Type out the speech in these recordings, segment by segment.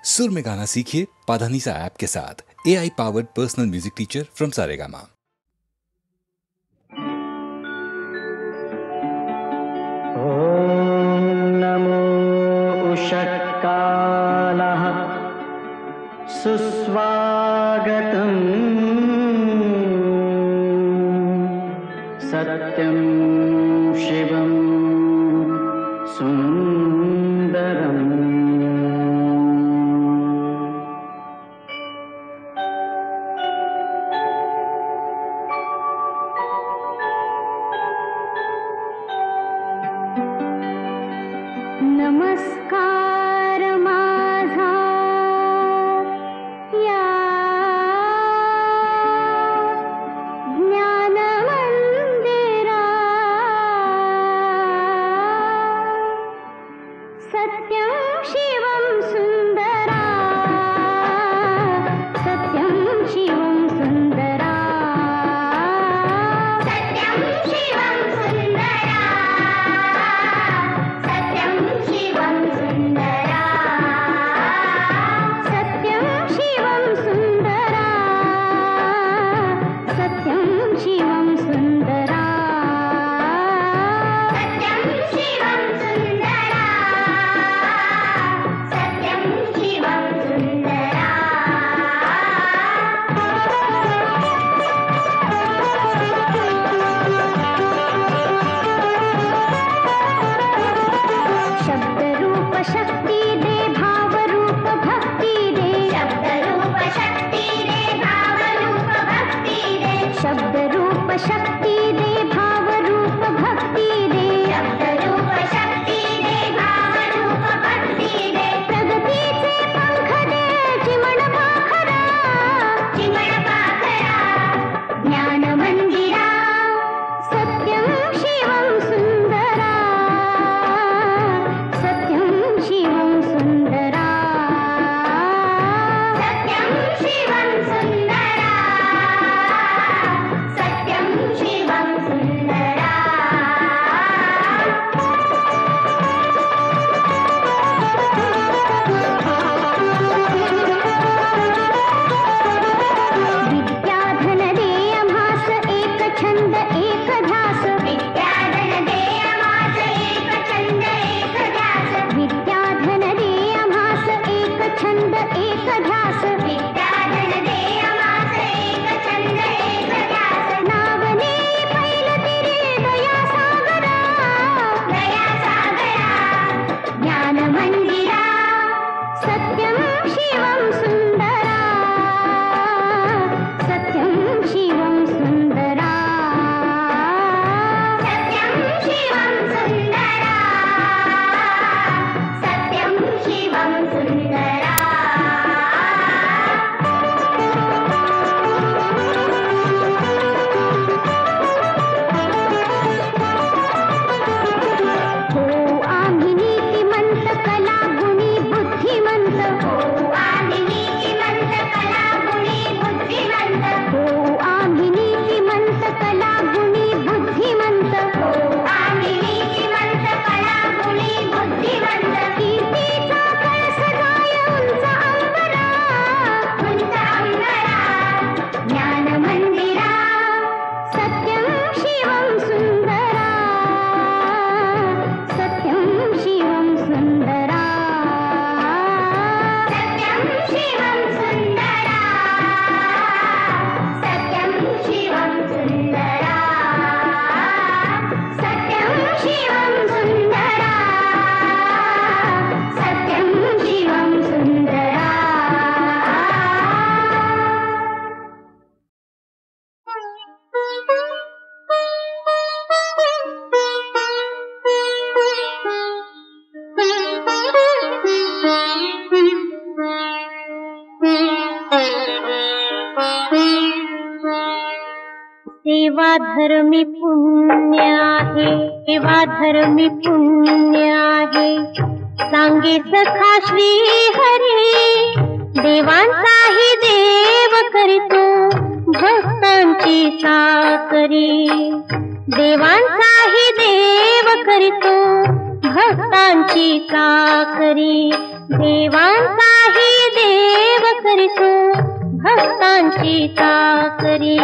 सुर में गाना सीखिए पाधानीसा ऐप के साथ। AI powered personal music teacher from Saregama. ओम नमो उषत्कालः सुस्वागतम् सत्यं शिवं सुन्दरम्। नमस्कार माझा या ज्ञान मंदिरा, सत्यं शिवं सुंदरा, सत्यं शिवं सुंदरा, सत्यं शिवं सुंदरा, सत्यं शिवं सुंदरा, सत्यं शिवं सुंदरा, सत्यं शिवं सुंदरा, सत्यं शिवं सुंदरा, सत्यं शिवं सुंदरा। शब्द रूप शक्ति दे, भाव रूप भक्ति दे, शब्द रूप शक्ति दे, भाव रूप भक्ति दे, शब्द रूप शक्ति दे, भाव रूप भक्ति दे, शब्द रूप शक्ति दे, भाव रूप भक्ति दे, प्रगतीचे पंख दे, चिमण पाखरा, चिमण पाखरा, ज्ञान मंदिरा, सत्यं शिवं सुंदरा, सत्यं शिवं सुंदरा, सत्यं शिवं सुंदरा, सत्यं शिवं सुंदरा। विद्याधन दे आम्हास एक छंद एक ध्यास, विद्याधन दे आम्हास एक छंद एक ध्यास, विद्याधन दे आम्हास एक छंद एक ध्यास, विद्याधन दे आम्हास एक छंद एक ध्यास, नावने पैल तिरे दया सागरा, दया सागरा, ज्ञान मंदिरा, सत्यं शिवं सुंदरा, सत्यं शिवं सुंदरा, सत्यं शिवं सुंदरा, सत्यं शिवं सुंदरा। हो आम्ही नीतिमंत कला गुणी बुद्धिमंत, हो आम्ही नीतिमंत कला गुणी बुद्धिमंत, हो आम्ही नीतिमंत कला गुणी बुद्धिमंत, हो आम्ही नीतिमंत कला गुणी बुद्धिमंत, कीर्तीचा कळस गाय उंच अंबरा, उंच अंबरा, ज्ञान मंदिरा, सत्यं शिवं सुंदरा, सत्यं शिवं सुंदरा, सत्यं शिवं सुंदरा, सत्यं शिवं सुंदरा, सत्यं शिवं सुंदरा, सत्यं शिवं सुंदरा। सेवा धर्मी पुण्य आहे, सेवा धर्मी पुण्य आहे, सांगे सखा श्री हरी, देवांचाही देव करीतो भक्तांची साकरी, देवांचाही देव करीतो भक्तांची साकरी, देवांचाही भक्तांची चाकरी.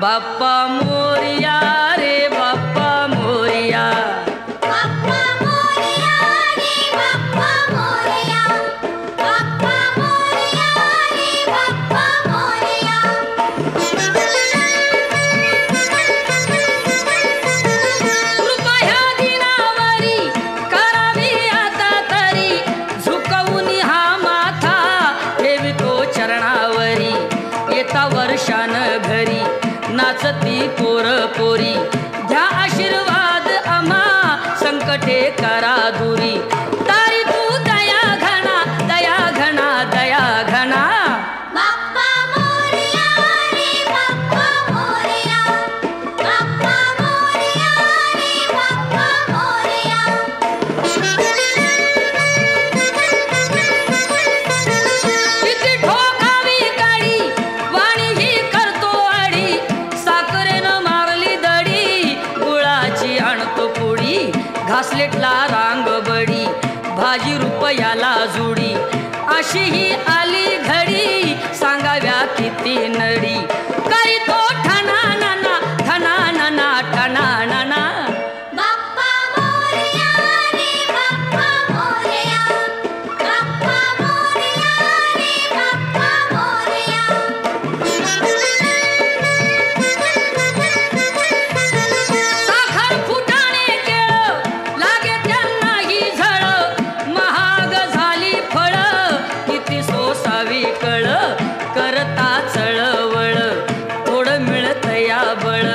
बाप्पा मोरया रे बाप्पा मोरया. बाप्पा मोरया रे बाप्पा मोरया. बाप्पा मोरया रे बाप्पा मोरया. कृपा ह्या दिनावरी करावी आता तरी, झुकवून हा माथा ठेवितो चरणावरी. येता वर्षान घरी नाचती पोर पोरी, द्या आशीर्वाद आम्हा संकटे करा दुरी. तारी तू दया घना दया घना दया घना. बाप्पा मोरया रे बाप्पा मोरया. बाप्पा मोरया रे बाप्पा मोरया. किती ठोकावी काडी वाणी ही करतो आडी, साखरेनं मारली दडी गुळाची आणतो पुडी. घासलेटला रांग बडी भाजी रुपयाला जुडी, अशी ही आली घडी सांगाव्या किती नडी. काही तो ठना नाना ठना नाना ठना नाना. बाप्पा मोरया रे बाप्पा मोरया. बाप्पा मोरया रे बाप्पा मोरया. साखर फुटाणे केळ लागे त्यांना ही झळ, महाग झाली फळ किती सोसावी कळ. करता चळवळ थोडं मिळत या बळ,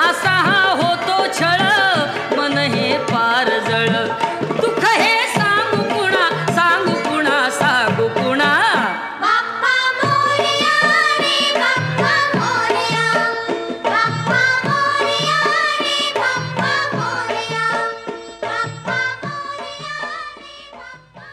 असा हा होतो छळ मन हे पार जळ. दुःख हे सांगू कुणा सांगू कुणा सांगू कुणा. बाप्पा मोरया रे बाप्पा मोरया. बाप्पा मोरया रे बाप्पा मोरया. बाप्पा मोरया रे बाप्पा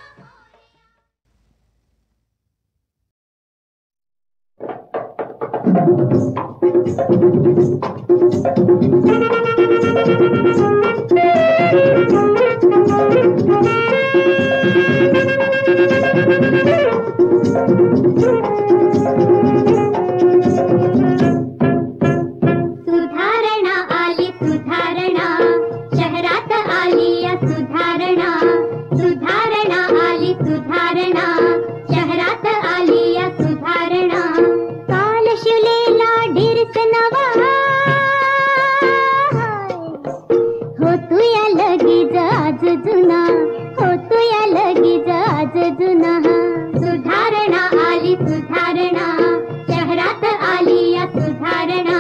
सुधारणा आली सुधारणा, शहरात आली या सुधारणा. सुधारणा आली सुधारणा, शहरात आली या सुधारणा. काल शिवलेला ढिरस नवा, होतो या लगीच आज जुना. होतो या लगीच आज जुना. सुधारणा आली सुधारणा, शहरात आली या सुधारणा.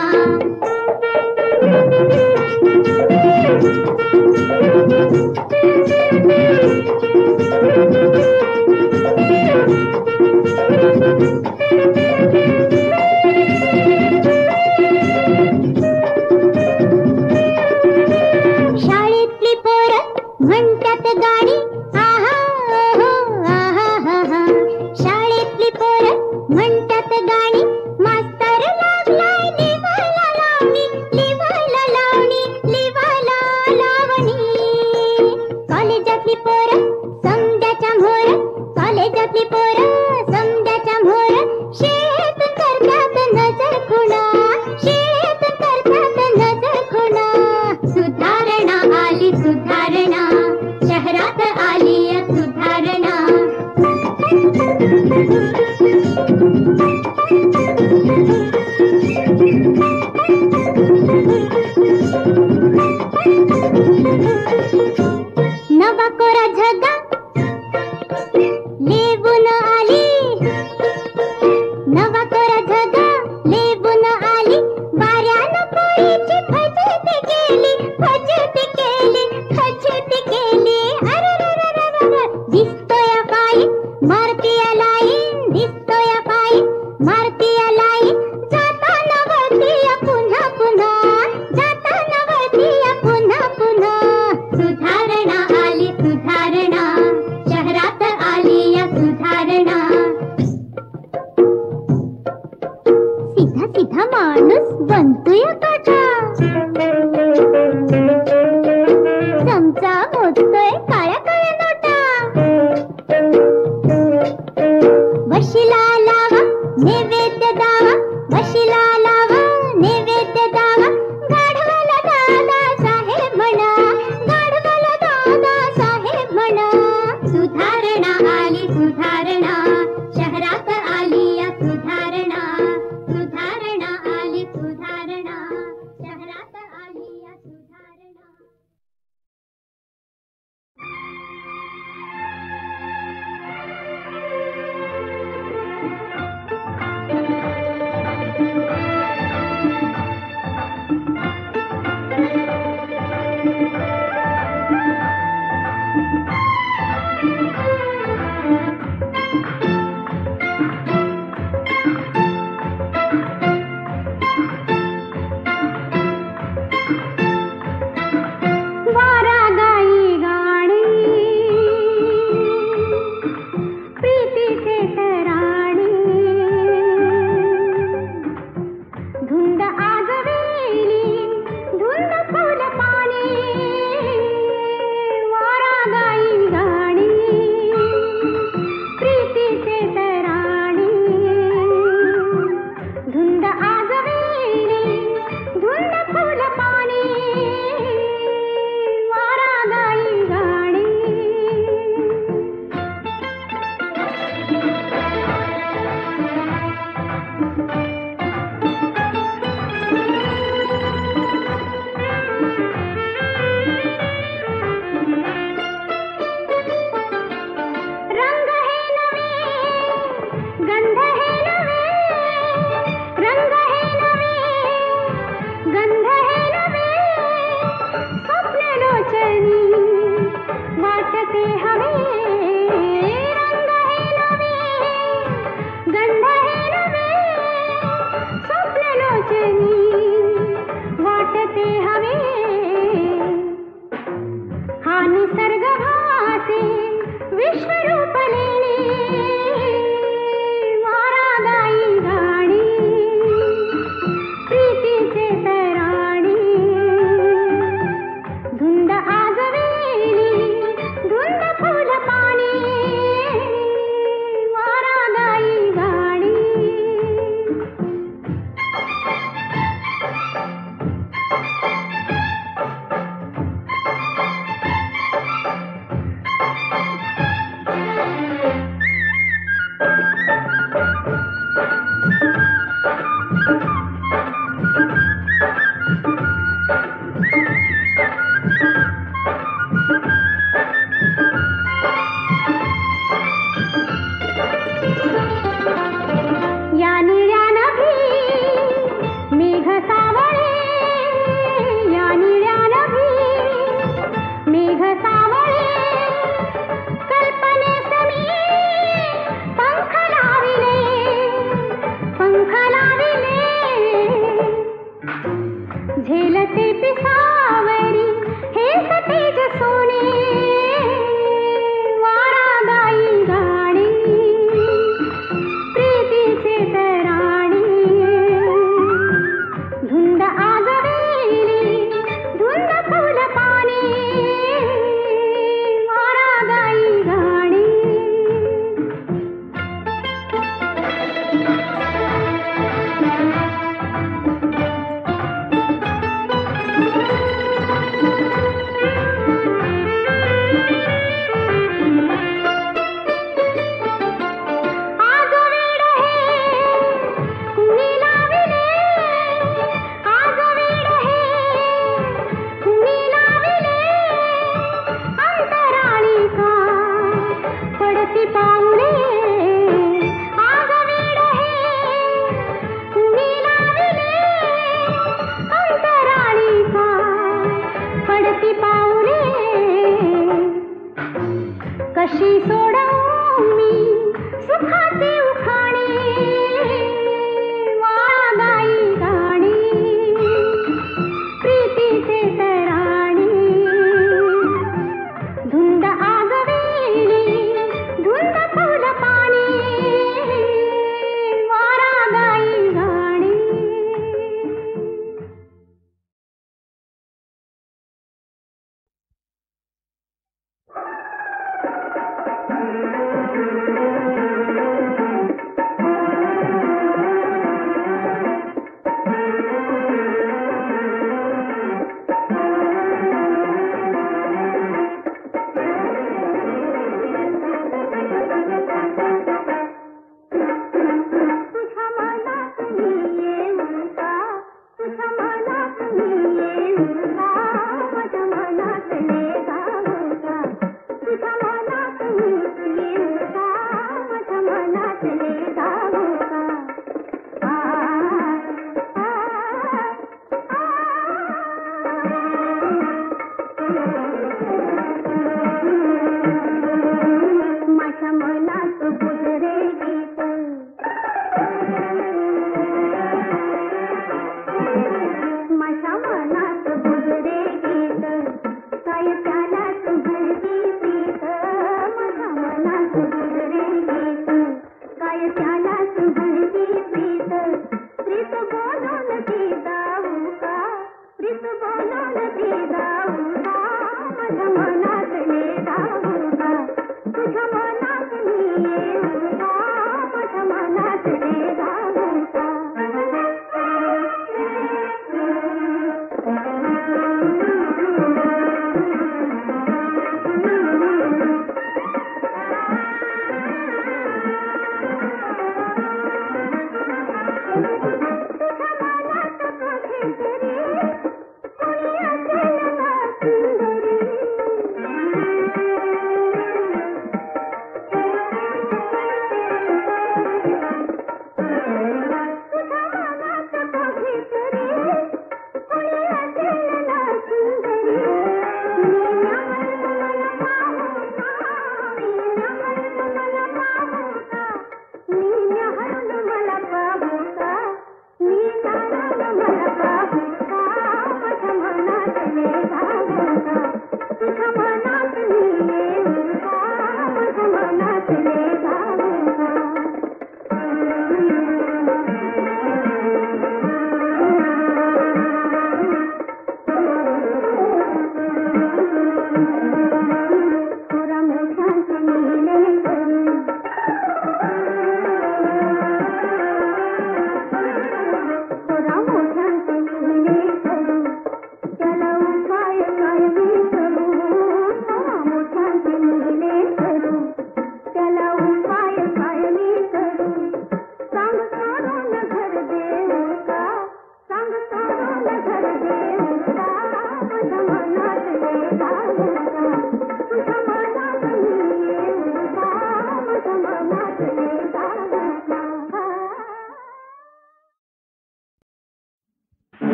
शाळेतली पोरं म्हणतात गाणी, आहा ओहो आहा हा हा. शाळेतली पोरं म्हणतात गाणी, मास्तर लागलाय लिवायला लावणी. लिवायला लावणी लिवायला लावणी. कॉलेजातली पोरं समद्याच्या म्होर. कॉलेजातली पोरं समद्याच्या म्होर. शेत करतात नजर खुणा. शेत करतात नजर खुणा. सुधारणा आली सुधारणा, शहरात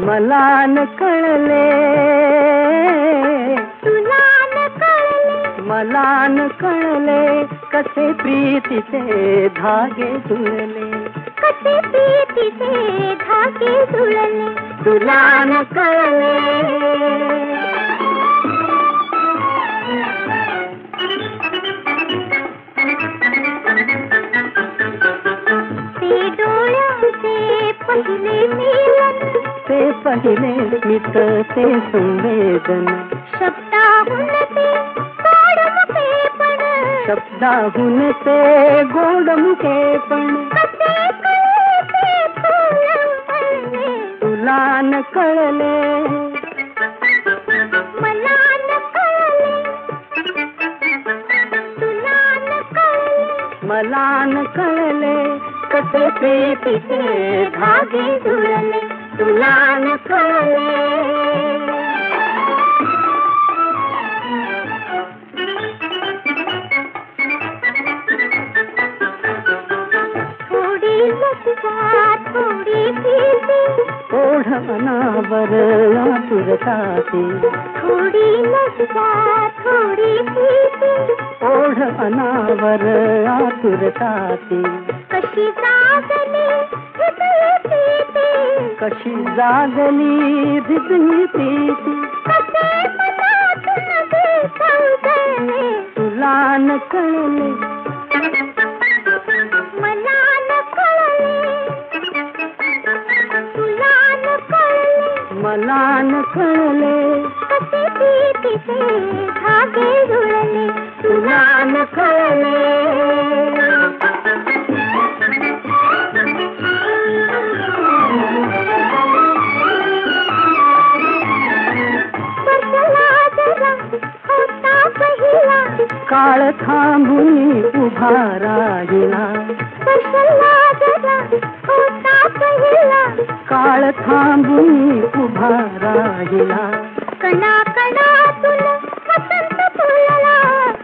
मला न कळले तुला न कळले मला न कळले कसे प्रीतीचे धागे जुळले कसे प्रीतीचे धागे जुळले तुला न कळले ते डोळ्यांचे पहिले मिलन ते पहिले मित ते संवेदन शब्दाहून ते गोड मुखेपण शब्दाहून ते गोड मुखेपण कसे कळे ते फूल उमलले तुला न कळले मला न कळले तुला न कळले मला न कळले कसे प्रीतीचे धागे जुळले तुला न कळले थोडी लज्जा थोडी भीती ओढ अनावर आतुरताती थोडी लज्जा थोडी भीती ओढ अनावर आतुरताती कशी जागली हृदय प्रीती कशी जागली हृदय प्रीती कसे मनातून गीत उजळले तुला न कळले मला न कळले तुला न कळले मला न कळले कसे प्रीतीचे धागे जुळले तुला न कळले काळ थांबून उभा राहिला काळ थांबून उभा राहिला कणा कणातून वसंत फुलला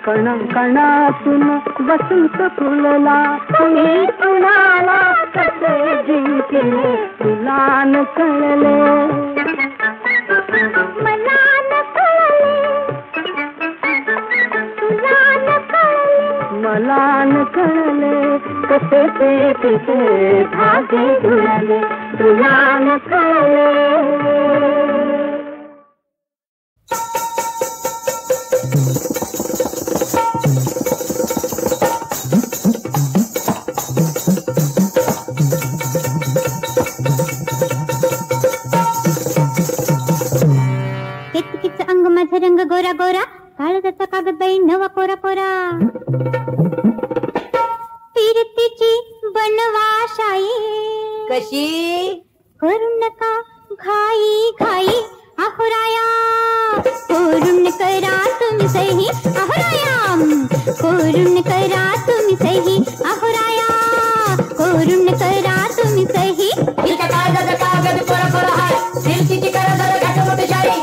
कणा कणातून वसंत फुलला कुणी कुणाला कसे जिंकले तुला न कळले मला न कळले तुला न कळले मला न कळले कसे ते तिचे धागे जुळले तुला न कळले किचकिच अंग माझा रंग गोरा गोरा काळजाचा कागद बाई नवा कोरा कोरा फिरतीची बनवाशाई कशी करू नका घाई घाई आहोराया करून करा तुम्ही सही आहोराया करून करा तुम्ही सही आहोराया करून करा तुम्ही सही तिच्या कागदाचा कागद कोरा कोरा हाय फिरतीची करा जरा घाट मोठी शाई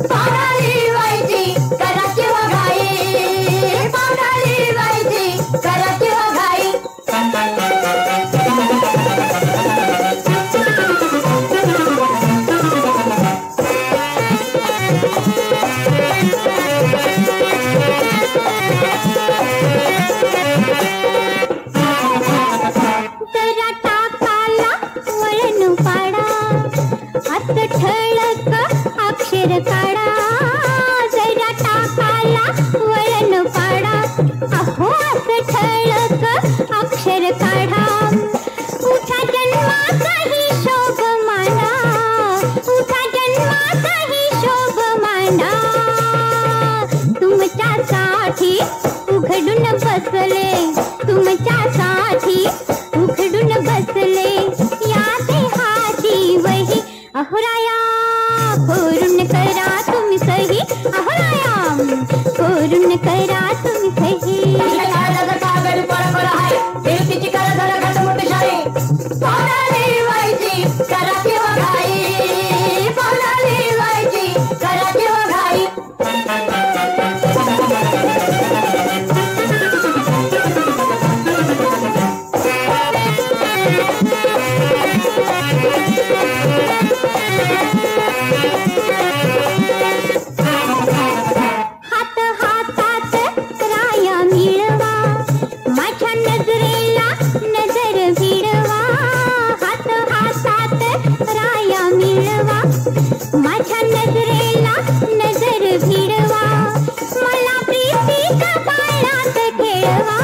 पावडाली व्हायची करा किंवा घाई पावडाली व्हायची करा किंवा घाई जरा टाकाला वळण पाडा हात ठळक अक्षर काढा जरा टाकाला वळण पाडा अहो हात ठळक अक्षर काढा उठा जन्माचा हिशोब मांडा उठा जन्माचा हिशोब मांडा तुमच्यासाठी उघडून बसले तुमच्यासाठी उघडून बसले या देहाची वही अहोराया करून करा तुम्ही सही अहोराया करून करा तुम्ही सही कागदाचा कागद कोरा कोरा हाय फिरतीची करा जरा घाट मोठी शाई पावडाली व्हायची करा किंवा घाई पावडाली व्हायची करा किंवा घाई हात हातात राया मिळवा माझ्या नजरेला नजर भिडवा हात हातात राया मिळवा माझ्या नजरेला नजर भिडवा मला प्रीतीच्या पाळण्यात खेळवा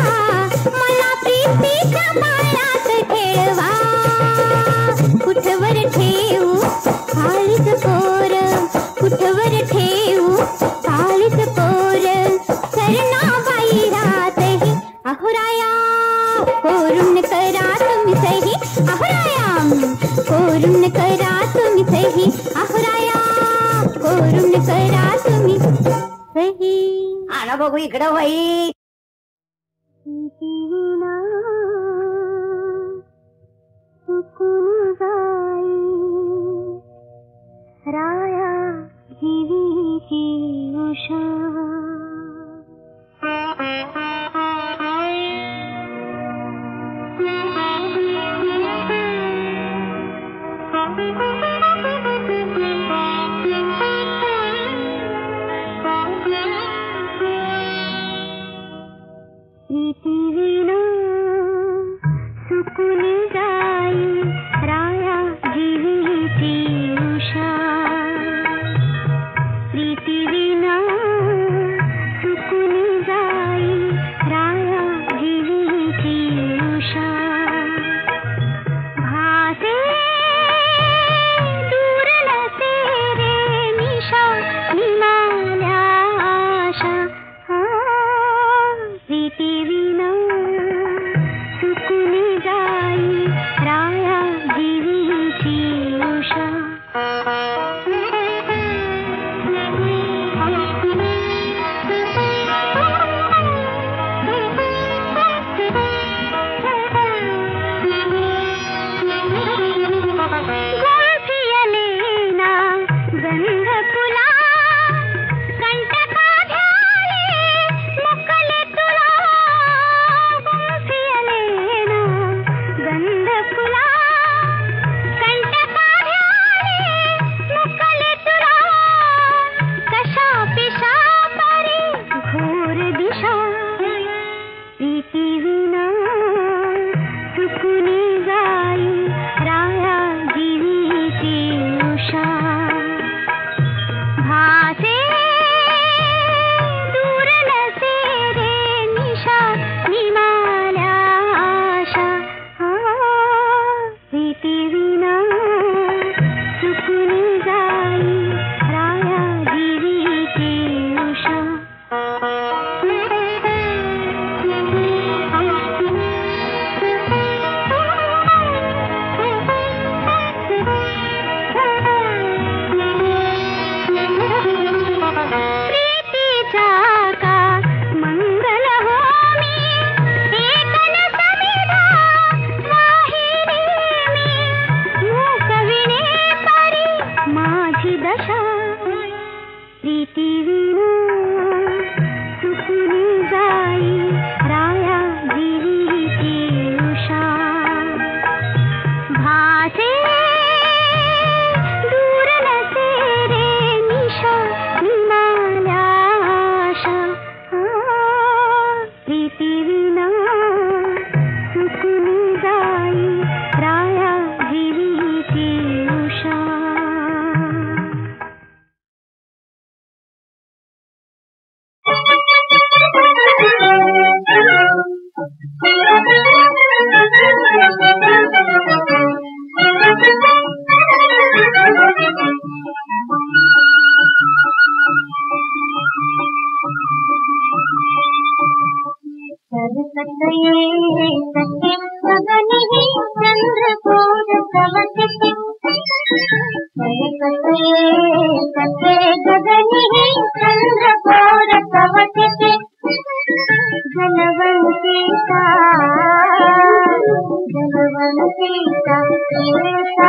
मला प्रीतीच्या पाळण्यात खेळवा कुठवर ठेवू काळीच पोर कुठवर ठेवू काळीच पोर सरणाबाई रातही अहोराया करून करा तुम्ही सही अहोराया करून करा तुम्ही सही अहोराया करून करा तुम्ही सही आणा बघू इकडं बाई जीवना सुकून जाई राया जीवीची उषा प्रीतीविना सुकून जाई राया जीवीची उषा प्रीतीविना सुकून जाई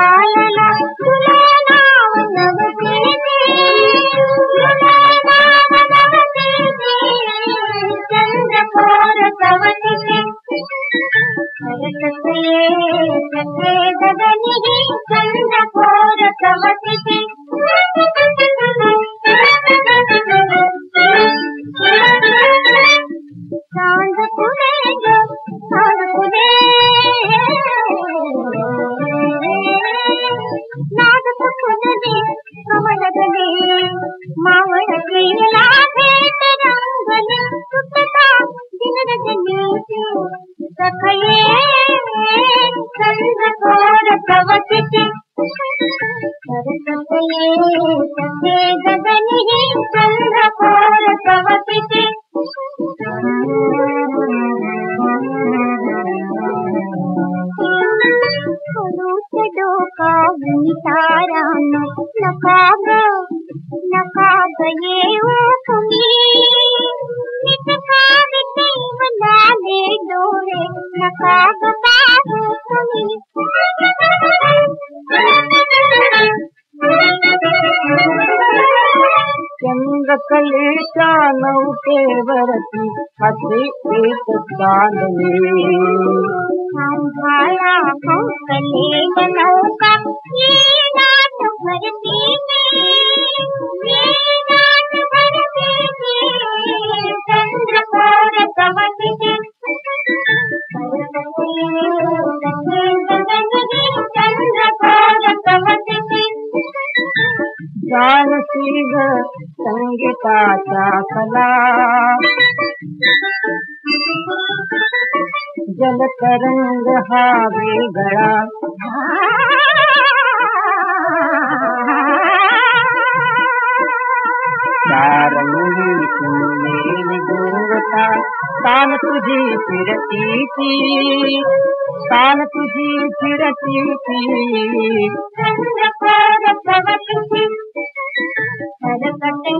पायला तुला नाव नवते चंद्रकोर कवतिके सरकते सके गगनी चंद्रकोर कवतिके चांद खुले नाद खुले कमलगले मावळ केला भेट रंगले सुतता दिन रजनीचे सखये चंद्रकोर कवतिके सरकते सके गगनी चंद्रकोर कवतिके डोका तारा नकाब ये तुम्ही बनाले डोळे नकाब पाहू तुम्ही चंद्रकलेच्या नौकेवरती असे एक चांदणे सांभाळा हंसले नौका ये नाट भरती चंद्रकोर कवतिके चंद्रकोर कवतिके जानसी ग संगीताच्या कला जलतरंग हा वेगळा सारंगी सुंदरी गुंगता तान तुझी फिरतीची चंद्रकोर कवतिके सरकते